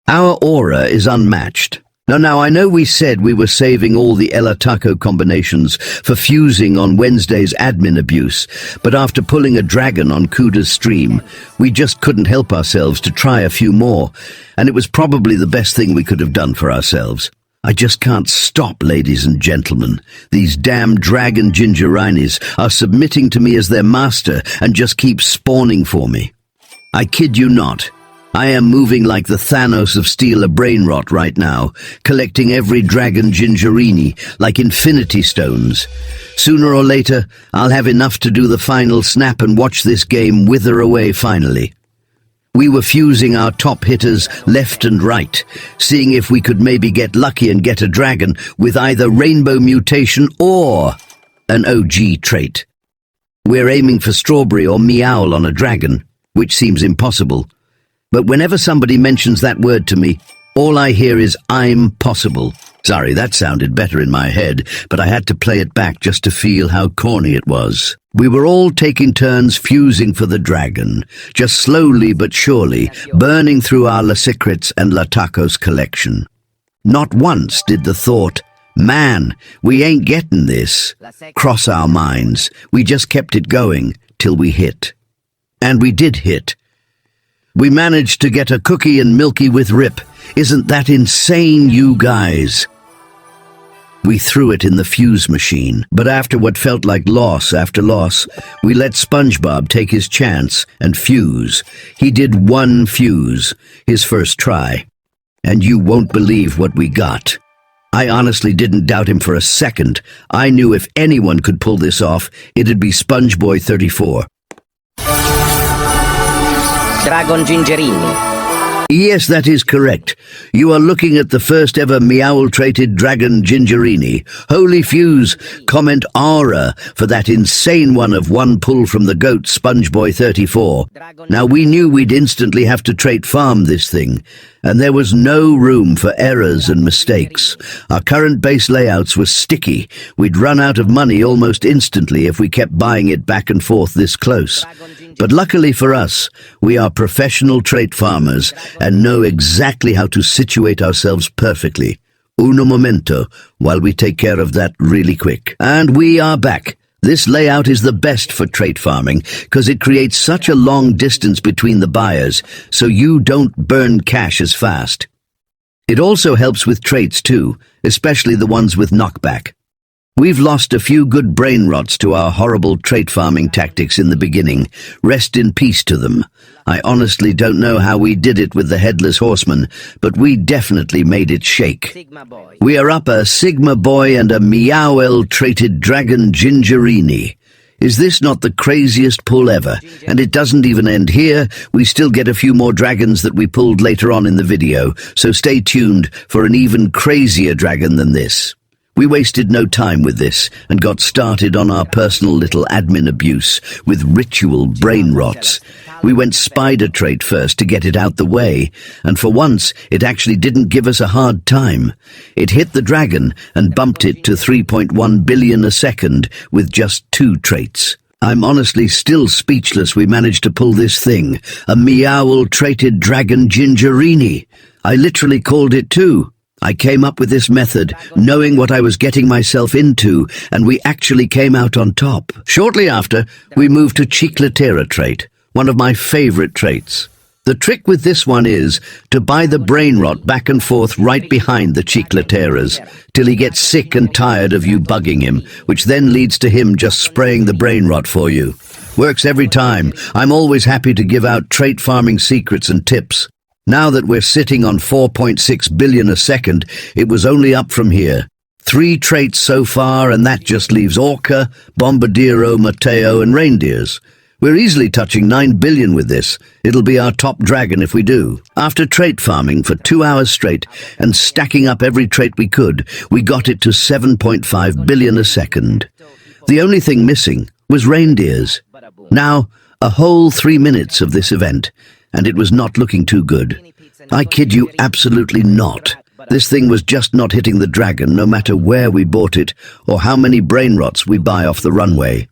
Our aura is unmatched. Now, I know we said we were saving all the El Taco combinations for fusing on Wednesday's admin abuse, but after pulling a dragon on Kuda's stream, we just couldn't help ourselves to try a few more, and it was probably the best thing we could have done for ourselves. I just can't stop, ladies and gentlemen. These damn dragon gingerinis are submitting to me as their master and just keep spawning for me. I kid you not. I am moving like the Thanos of Steel of Brain Rot right now, collecting every dragon gingerini like infinity stones. Sooner or later, I'll have enough to do the final snap and watch this game wither away finally. We were fusing our top hitters left and right, seeing if we could maybe get lucky and get a dragon with either rainbow mutation or an OG trait. We're aiming for strawberry or meowl on a dragon, which seems impossible. But whenever somebody mentions that word to me, all I hear is "I'm possible." Sorry, that sounded better in my head, but I had to play it back just to feel how corny it was. We were all taking turns fusing for the dragon, just slowly but surely burning through our La Secrets and La Tacos collection. Not once did the thought, "Man, we ain't getting this," cross our minds. We just kept it going till we hit. And we did hit. We managed to get a cookie and milky with Rip. Isn't that insane, you guys? We threw it in the fuse machine, but after what felt like loss after loss, we let SpongeBob take his chance and fuse. He did one fuse, his first try. And you won't believe what we got. I honestly didn't doubt him for a second. I knew if anyone could pull this off, it'd be SpongeBoy 34. Dragon Gingerini. Yes, that is correct. You are looking at the first ever meowl-traded dragon gingerini. Holy fuse, comment aura for that insane one of one pull from the goat SpongeBoy 34. Now we knew we'd instantly have to trait farm this thing, and there was no room for errors and mistakes. Our current base layouts were sticky. We'd run out of money almost instantly if we kept buying it back and forth this close. But luckily for us, we are professional trait farmers and know exactly how to situate ourselves perfectly. Uno momento, while we take care of that really quick. And we are back. This layout is the best for trait farming because it creates such a long distance between the buyers, so you don't burn cash as fast. It also helps with traits too, especially the ones with knockback. We've lost a few good brain rots to our horrible trait farming tactics in the beginning. Rest in peace to them. I honestly don't know how we did it with the Headless Horseman, but we definitely made it shake. We are up a Sigma Boy and a Meowl-traded Dragon Gingerini. Is this not the craziest pull ever? And it doesn't even end here. We still get a few more dragons that we pulled later on in the video, so stay tuned for an even crazier dragon than this. We wasted no time with this and got started on our personal little admin abuse with ritual brain rots. We went spider trait first to get it out the way, and for once it actually didn't give us a hard time. It hit the dragon and bumped it to 3.1 billion a second with just 2 traits. I'm honestly still speechless we managed to pull this thing, a meowl-traded dragon gingerini. I literally called it too. I came up with this method, knowing what I was getting myself into, and we actually came out on top. Shortly after, we moved to Chicletera trait, one of my favorite traits. The trick with this one is to buy the brain rot back and forth right behind the Chicleteras, till he gets sick and tired of you bugging him, which then leads to him just spraying the brain rot for you. Works every time. I'm always happy to give out trait farming secrets and tips. Now that we're sitting on 4.6 billion a second, it was only up from here. 3 traits so far, and that just leaves Orca, Bombardiro, Mateo, and reindeers. We're easily touching 9 billion with this. It'll be our top dragon if we do. After trait farming for 2 hours straight and stacking up every trait we could, we got it to 7.5 billion a second. The only thing missing was reindeers. Now, a whole 3 minutes of this event, and it was not looking too good. I kid you absolutely not. This thing was just not hitting the dragon no matter where we bought it or how many brain rots we buy off the runway.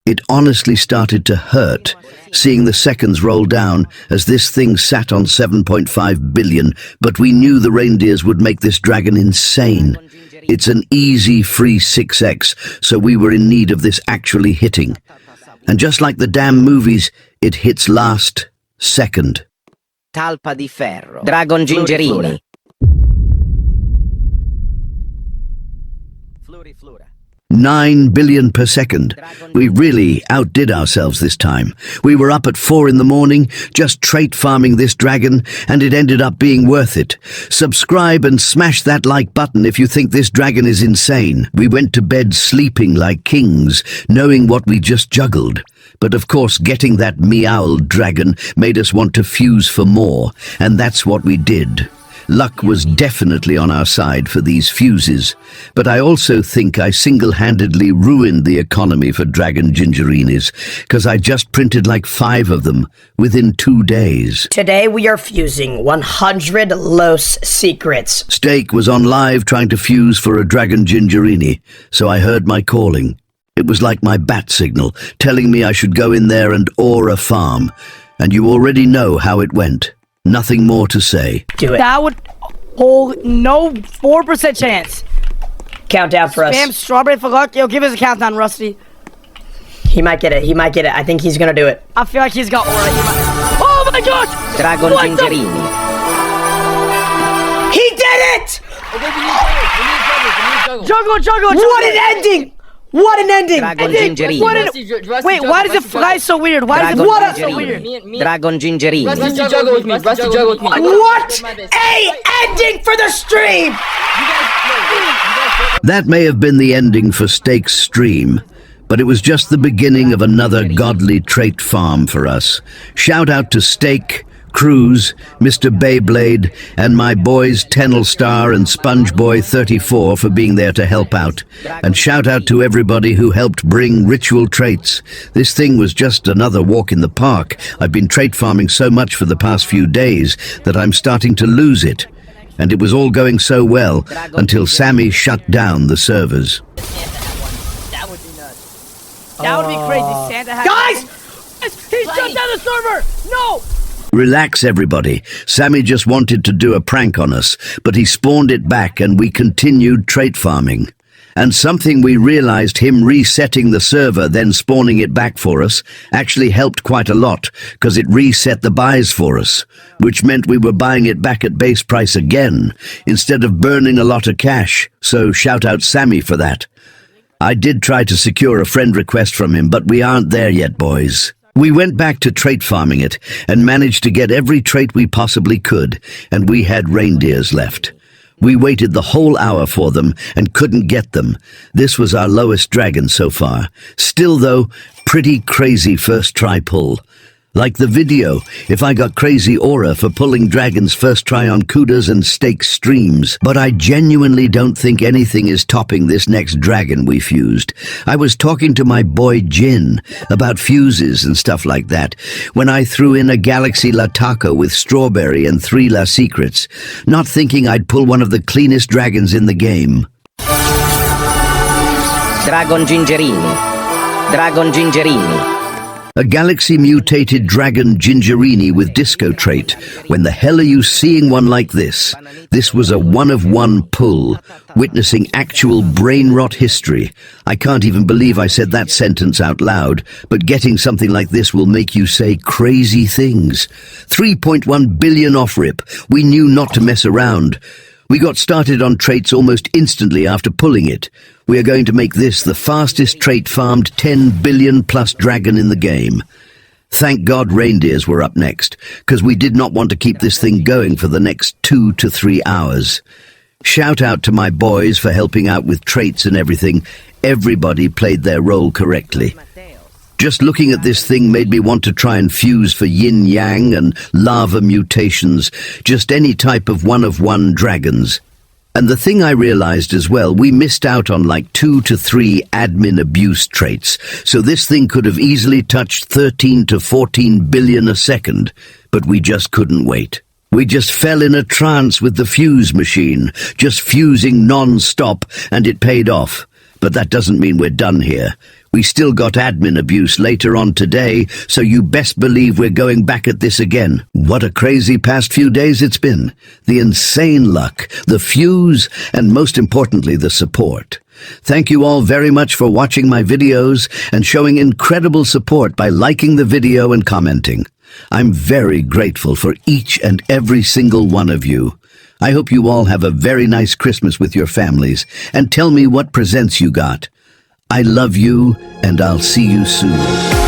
It honestly started to hurt, seeing the seconds roll down as this thing sat on 7.5 billion, but we knew the reindeers would make this dragon insane. It's an easy free 6x, so we were in need of this actually hitting. And just like the damn movies, it hits last second. Talpa di ferro. Dragon Gingerini. Fluri flura. 9 billion per second. We really outdid ourselves this time. We were up at 4 in the morning, just trait farming this dragon, and it ended up being worth it. Subscribe and smash that like button if you think this dragon is insane. We went to bed sleeping like kings, knowing what we just juggled. But of course, getting that meowled dragon made us want to fuse for more, and that's what we did. Luck was definitely on our side for these fuses, but I also think I single-handedly ruined the economy for Dragon Gingerinis, because I just printed like 5 of them within 2 days. Today we are fusing 100 Los Secrets. Steak was on live trying to fuse for a Dragon Gingerini, so I heard my calling. It was like my bat signal, telling me I should go in there and awe a farm, and you already know how it went. Nothing more to say. Do it. That would hold no 4% chance. Countdown for us. Spam strawberry for luck. Yo, give us a countdown, Rusty. He might get it. He might get it. I think he's gonna do it. I feel like he's got aura. Oh my gosh! Dragon Gingerini. He did it! Juggle. What an ending! What an ending! Dragon Gingerini. Wait, why does it fly so weird? Why does it fly so weird? Dragon Gingerini. Rusty, juggle with me. Rusty, juggle with me. What a ending for the stream! That may have been the ending for Steak's stream, but it was just the beginning of another godly trait farm for us. Shout out to Steak, Cruz, Mr. Beyblade, and my boys Tennelstar and SpongeBoy34 for being there to help out. And shout out to everybody who helped bring ritual traits. This thing was just another walk in the park. I've been trait farming so much for the past few days that I'm starting to lose it. And it was all going so well until Sammy shut down the servers. That would be nuts. That would be crazy. Santa had Guys! He shut down the server! No! Relax, everybody. Sammy just wanted to do a prank on us, but he spawned it back and we continued trait farming. And something we realized, him resetting the server, then spawning it back for us, actually helped quite a lot, because it reset the buys for us, which meant we were buying it back at base price again, instead of burning a lot of cash, so shout out Sammy for that. I did try to secure a friend request from him, but we aren't there yet, boys. We went back to trait farming it and managed to get every trait we possibly could, and we had reindeers left. We waited the whole hour for them and couldn't get them. This was our lowest dragon so far. Still, though, pretty crazy first try pull. Like the video, if I got crazy aura for pulling dragons first try on Kudas and Steak streams, but I genuinely don't think anything is topping this next dragon we fused. I was talking to my boy Jin about fuses and stuff like that when I threw in a Galaxy La Taco with strawberry and 3 La Secrets, not thinking I'd pull one of the cleanest dragons in the game. Dragon Gingerini. Dragon Gingerini. A galaxy-mutated Dragon Gingerini with disco trait. When the hell are you seeing one like this? This was a one-of-one pull, witnessing actual brain rot history. I can't even believe I said that sentence out loud, but getting something like this will make you say crazy things. 3.1 billion off-rip. We knew not to mess around. We got started on traits almost instantly after pulling it. We are going to make this the fastest trait-farmed 10 billion plus dragon in the game. Thank God reindeers were up next, because we did not want to keep this thing going for the next 2 to 3 hours. Shout out to my boys for helping out with traits and everything. Everybody played their role correctly. Just looking at this thing made me want to try and fuse for yin-yang and lava mutations, just any type of one-of-one dragons. And the thing I realized as well, we missed out on like 2 to 3 admin abuse traits, so this thing could have easily touched 13 to 14 billion a second, but we just couldn't wait. We just fell in a trance with the fuse machine, just fusing non-stop, and it paid off. But that doesn't mean we're done here. We still got admin abuse later on today, so you best believe we're going back at this again. What a crazy past few days it's been. The insane luck, the fuse, and most importantly, the support. Thank you all very much for watching my videos and showing incredible support by liking the video and commenting. I'm very grateful for each and every single one of you. I hope you all have a very nice Christmas with your families, and tell me what presents you got. I love you, and I'll see you soon.